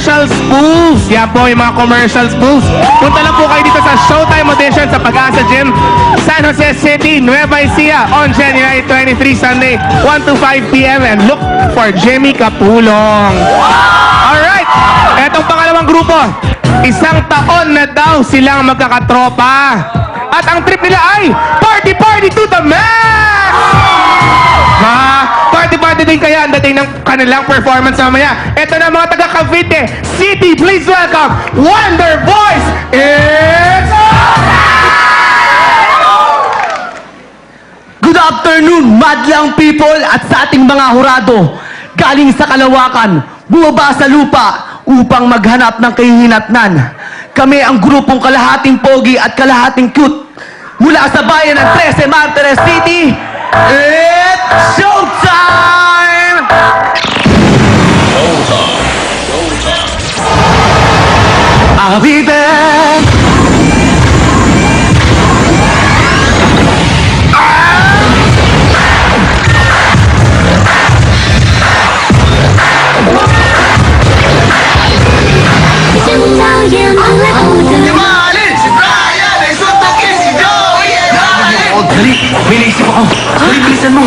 commercial spools. Yan po yung mga commercial spools. Punta lang po kayo dito sa Showtime Audition sa Pag-asa Gym, San Jose City, Nueva Ecija on January 23, Sunday, 1 to 5 p.m. And look for Jimmy Capulong. Alright, etong pangalawang grupo. Isang taon na daw silang magkakatropa. At ang trip nila ay party to the max! Party din kaya ang dating ng kanilang performance mamaya. Ito na mga taga Cavite City, please welcome Wonder Boys! It's Good afternoon, madlang people at sa ating mga hurado. Galing sa kalawakan, bumaba sa lupa upang maghanap ng kahihinatnan. Kami ang grupong kalahating pogi at kalahating cute. Mula sa bayan ng 13 Martires City, it's showtime! I'll be there. Dali, may naisip ako. Dali, bilisan mo.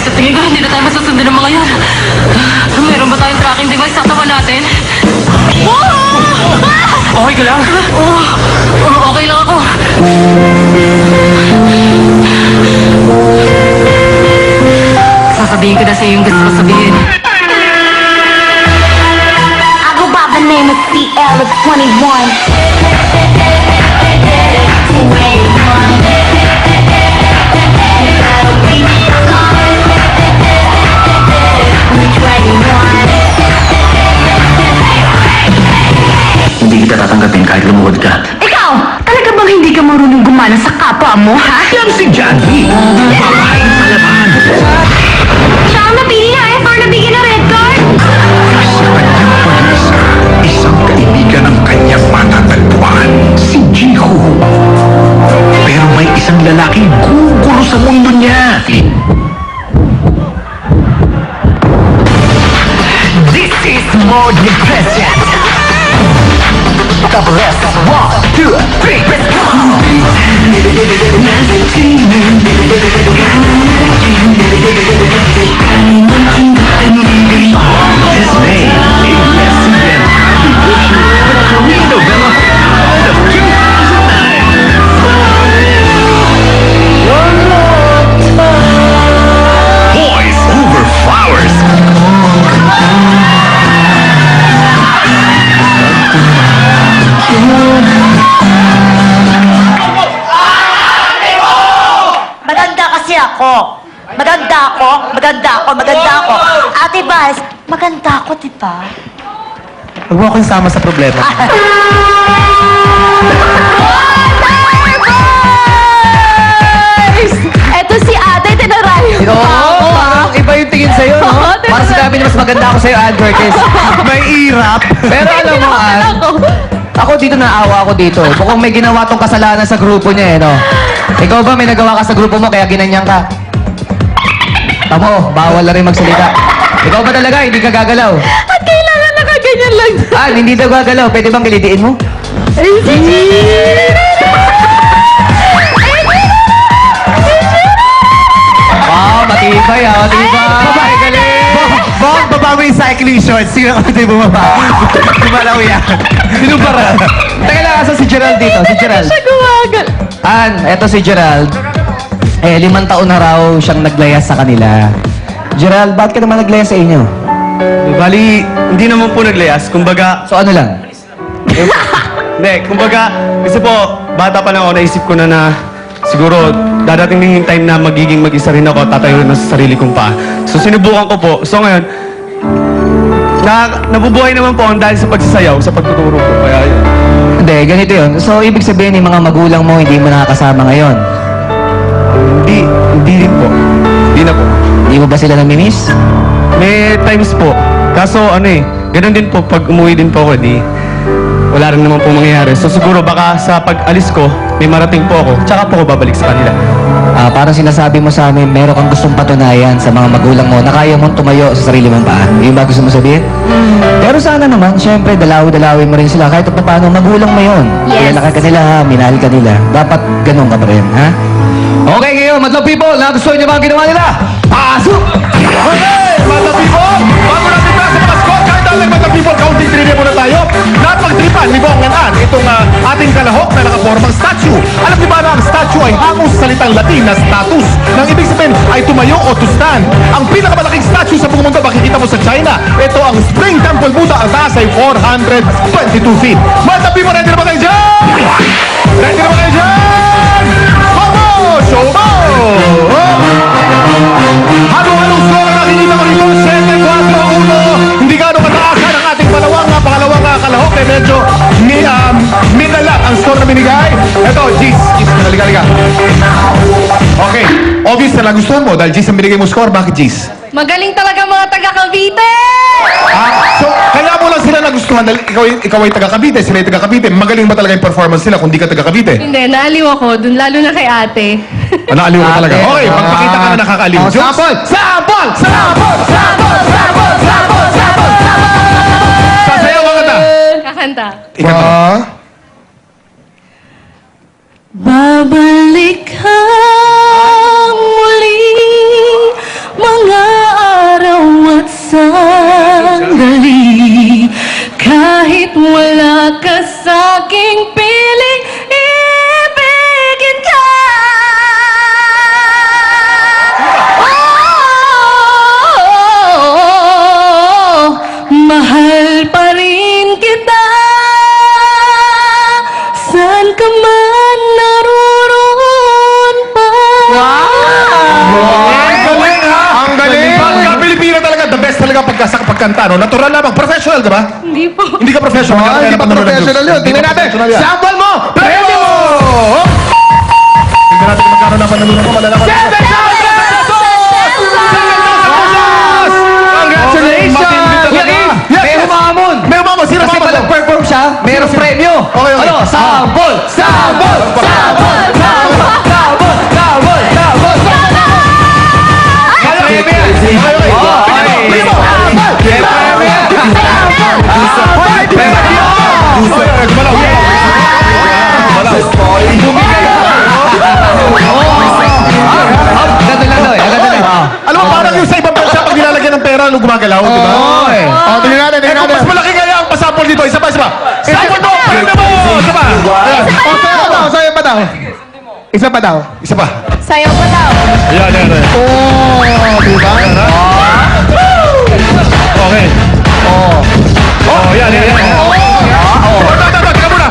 Sa tingin ko, hindi na tayo masusundan ng mga yan. Meron ba tayong tracking device sa katawan natin? Okay ka lang? Okay lang ako. Sasabihin ko na sa'yo yung gusto ko sabihin. I go by the name of CL of 21. Hindi kita tatanggapin kahit lumuhod ka. Ikaw, talaga bang hindi ka marunong gumana sa kapwa mo, ha? Yan si Johnny! Babaeng palaban! Siya ang napili na or nabigyan ng red card? Sa kanyang pag-isa, isang kaibigan ang kanyang matatagpuan, si Jiho. Pero may isang lalaking gugulo sa mundo niya. This is more than present! Couple less, 1, 2, 3, let's go! This May, a lesson in contribution with Korean novella of 2009. Boys Over Flowers. Maganda kasi ako. Maganda ako. Ate Vice, maganda ako, di ba? Huwag mo akong sama sa problema. Eto si ate, tinarayo Oo, parang iba yung tingin sa'yo, no? Oo, diba? Parang sinabi niya mas maganda ako sa'yo, Ann Curtis. May irap. Pero alam mo, Ann, ako dito naawa ako dito. Mukhang may ginawa tong kasalanan sa grupo niya, eh, no? Ikaw ba may nagawa ka sa grupo mo kaya ginanyan ka? Tamo, bawal na rin magsalita. Ikaw ba talaga, hindi ka gagalaw? At kailangan nakaganyan lang. Ann, hindi daw gagalaw. Pwede bang kilitiin mo? Wow, matibay ah, matibay. Babae galing. Bong, baba mo yung cycling shorts. Sino ka tayo bumaba? Gumalaw yan. Sino para? Teka lang, asa si Gerald dito? Si Gerald. Siya gumagal. Ann, eto si Gerald. 5 taon na raw siyang naglayas sa kanila. Gerald, bakit ka naman naglayas sa inyo? Bali, hindi naman po naglayas. Kumbaga, So ano lang? hindi, kumbaga, kasi po, bata pa lang ako, naisip ko na siguro, dadating din yung time na magiging mag-isa rin ako, tatayo na sa sarili kong paa. So, sinubukan ko po. So, ngayon, nabubuhay naman po ang dahil sa pagsasayaw, sa pagtuturo ko. Kaya, yun. Hindi, ganito yun. So, ibig sabihin yung mga magulang mo hindi mo nakakasama ngayon. Hindi rin po. Hindi na po. Hindi mo ba sila namimiss? May times po. Kaso, ganun din po, pag umuwi din po ako, wala rin naman po mangyayari. So siguro baka sa pag-alis ko, may marating po ako, tsaka po ako babalik sa kanila. Parang sinasabi mo sa amin, meron kang gustong patunayan sa mga magulang mo na kaya mong tumayo sa sarili mong paa. Yun ba gusto mo sabihin? Pero sana naman, syempre, dalawi-dalawi mo rin sila. Kahit pa paano, magulang mo yun. Yes. Kilala ka nila, ha? Minahal ka nila. Dapat ganun ka pa rin, ha? Okay, ngayon, madlang people, nagustuhan niyo ba ang ginawa nila? Pasok! Okay, mga people! Bago natin na sa mga scorecard natin, mga people, counting trivia muna tayo. Napagtripan ni Bong Nganan itong ating kalahok na nakapormang statue. Alam niyo ba na ang statue ay hango sa salitang Latin na status? Nang ibig sabihin ay tumayo o to stand. Ang pinakamalaking statue sa buong mundo makikita mo sa China. Ito ang Spring Temple Buddha. Ang taas ay 422 feet. Mga people, ready na ba kayo dyan? Ready na ba kayo dyan? Vamos! Show mo! Halong-halong score ang nakikita ko rito, 7-4-1. Hindi gano'ng kataasan ang ating pangalawang kalahok. Eh medyo minala ang score na binigay. Ito, Gis, liga. Okay, obvious na nagustuhan mo dahil Gis ang binigay mo score. Bakit Gis? Magaling talaga mga taga Cavite! So, kaya mo lang sila nagustuhan dahil ikaw ay taga Cavite, sila ay taga Cavite. Magaling ba talaga yung performance nila kung di ka taga Cavite? Hindi, naaliw ako. Dun lalo na kay ate. Naaliw ka talaga. Okay, magpakita ka na nakakaaliw. Oh, Jokes? sample! Sample! Sample! Sample! Sample! Sample! Sample! Sasayaw ka ta. Kakanta. Ikaw. Babalik ka muli, mga araw at sandali. Kahit wala ka sa'king piling, ibigin ka. Oh, mahal pa rin kita. Saan ka man naroon pa. Ang galing ha! Ang galing! Pagka Pilipino talaga, the best talaga pagkanta, no? Natural lamang. Professional, di ba? Hindi po. Hindi ka professional. Hindi pa professional yun. Tingnan natin. Sample mo! Premyo! Tingnan natin kung magkano na panalunan mo. Malalaman. 7,000 Congratulations! May humamon! May umamon! Sino Kasi umamon? pag nag-perform siya, mayroong premyo. Okay. Ano? Sample! Sample! Sample! Sample! Sample! Sample! Sample! May premyo yan. Okay. May premyo yan. Ganda lang daw eh. Ganda lang. Alam mo, parang yung sa ibang bansa, pag nilalagyan ng pera, ano gumagalaw, di ba? Oo eh. Tingnan natin, tingnan natin. Mas malaki kaya ang pasapol dito. Isa pa. Sample mo! Premyo mo! Isa pa. Ayan. Isa pa daw. Isa pa. Sayaw pa daw. Ayan. Diba? Okay. Yan. Teka muna.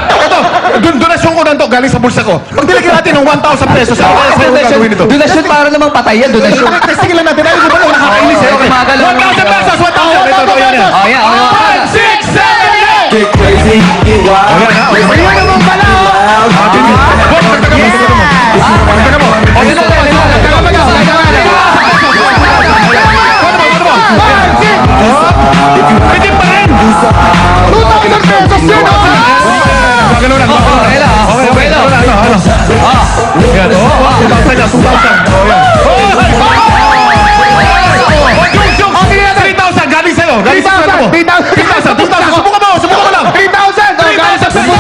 Ito, donasyon ko na ito, galing sa bulsa ko. Pag nilagyan natin ng 1,000 pesos, ano kaya sa'yo gagawin ito? Donasyon para namang patay yan. Donasyon. Testingin lang natin. Ay, di ba ito nakakainis eh? Okay. 1,000 pesos! 1,000! Ito, yan. Oh, yan. 5, 6, 7, 8! Ayan naman pala! Pwede pa rin! 2,000 pesos yun! Gagalaw lang. Okay lang. Okay lang. Yan. 2,000 na. 3,000 galing sa'yo. Galing sa pera mo. 3,000. Subukan mo lang. 3,000 pesos. Go!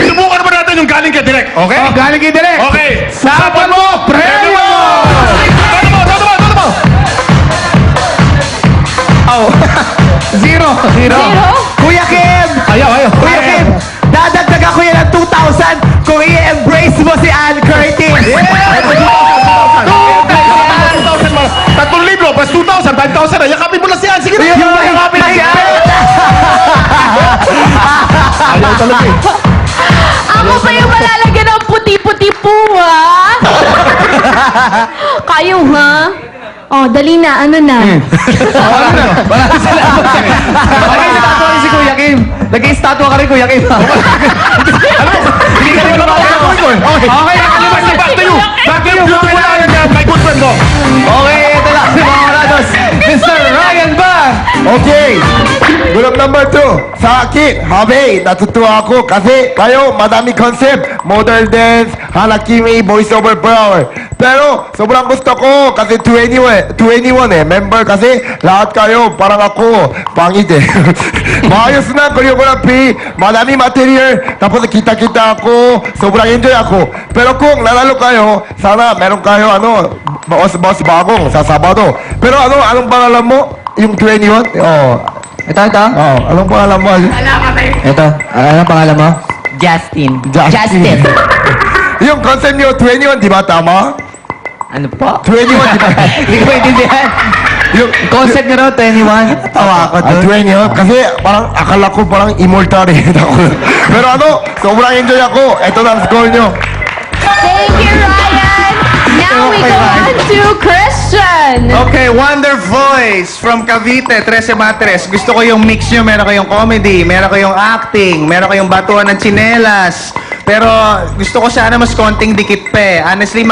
Subukan naman natin yung galing ka direct. Okay? Galing ka direct. Okay. Sapan mo, premyo! Toto mo! Zero. Kuya Kim! Ayaw. Kuya Kim! Dadagdagan ko yan ng 2,000 kung i-embrace mo si Ann Curtis! 3,000 plus 2,000, 5,000 na. Yakapin mo lang siya. Sige na. Yakapin na siya. Ayaw talaga eh. Ako pa yung malalagyan ng puti-puti po, ha? Kayo, ha? Oh, dali na. Ano na? Maraming salamat. Nag-istatwa rin si Kuya Kim. Nag-istatwa ka rin, Kuya Kim. Hindi ka rin Okay, nakalimutan. Back to you. Back to you. My good friend mo. Okay, ito na. Okay. Group number 2. Sa akin, Habe, natutuwa ako kasi kayo, madami concept. Modern dance, Hanakimi, voice over power. Pero, sobrang gusto ko kasi 21 eh. Member kasi lahat kayo, parang ako. Pangit eh. Maayos na choreography, madami material, tapos kita-kita ako, sobrang enjoy ako. Pero kung nanalo kayo, sana meron kayo boss bagong sa Sabado. Pero anong pangalan mo? Yung 21? Oh. Ito. Oh, anong pangalan mo? Ito. Anong pangalan mo? Justin. Justin. Yung concept niyo, 21, di ba tama? Ano po? 21, di ba? Hindi ko maintindihan. Yung Concept nyo raw, 21. Tawa ako doon. 21, kasi parang akala ko parang immortal eh. Pero sobrang enjoy ako. Ito na ang score niyo. Thank you, Ryan. Now we go on to Christian. Okay, Wonder Voice from Cavite, 13 Matres. Gusto ko yung mix nyo. Meron kayong comedy, meron kayong acting, meron kayong batuan ng tsinelas. Pero gusto ko sana mas konting dikit pa eh. Honestly,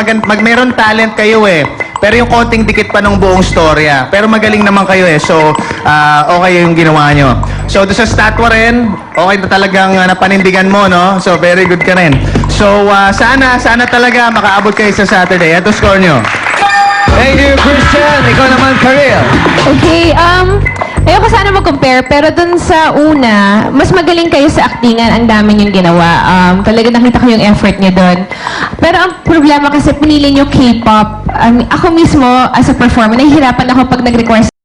meron talent kayo eh. Pero yung konting dikit pa ng buong storya. Pero magaling naman kayo eh. So, okay yung ginawa nyo. So, doon sa statwa rin, okay na talagang napanindigan mo, no? So, very good ka rin. So, sana talaga makaabot kayo sa Saturday. Ito score nyo. Thank you, Christian. Ikaw naman, Karel. Okay, ayoko sana mag-compare, pero dun sa una, mas magaling kayo sa actingan, ang dami niyong ginawa. Talaga nakita ko yung effort niyo dun. Pero ang problema kasi pinili niyo K-pop. Ako mismo, as a performer, nahihirapan ako pag nag-request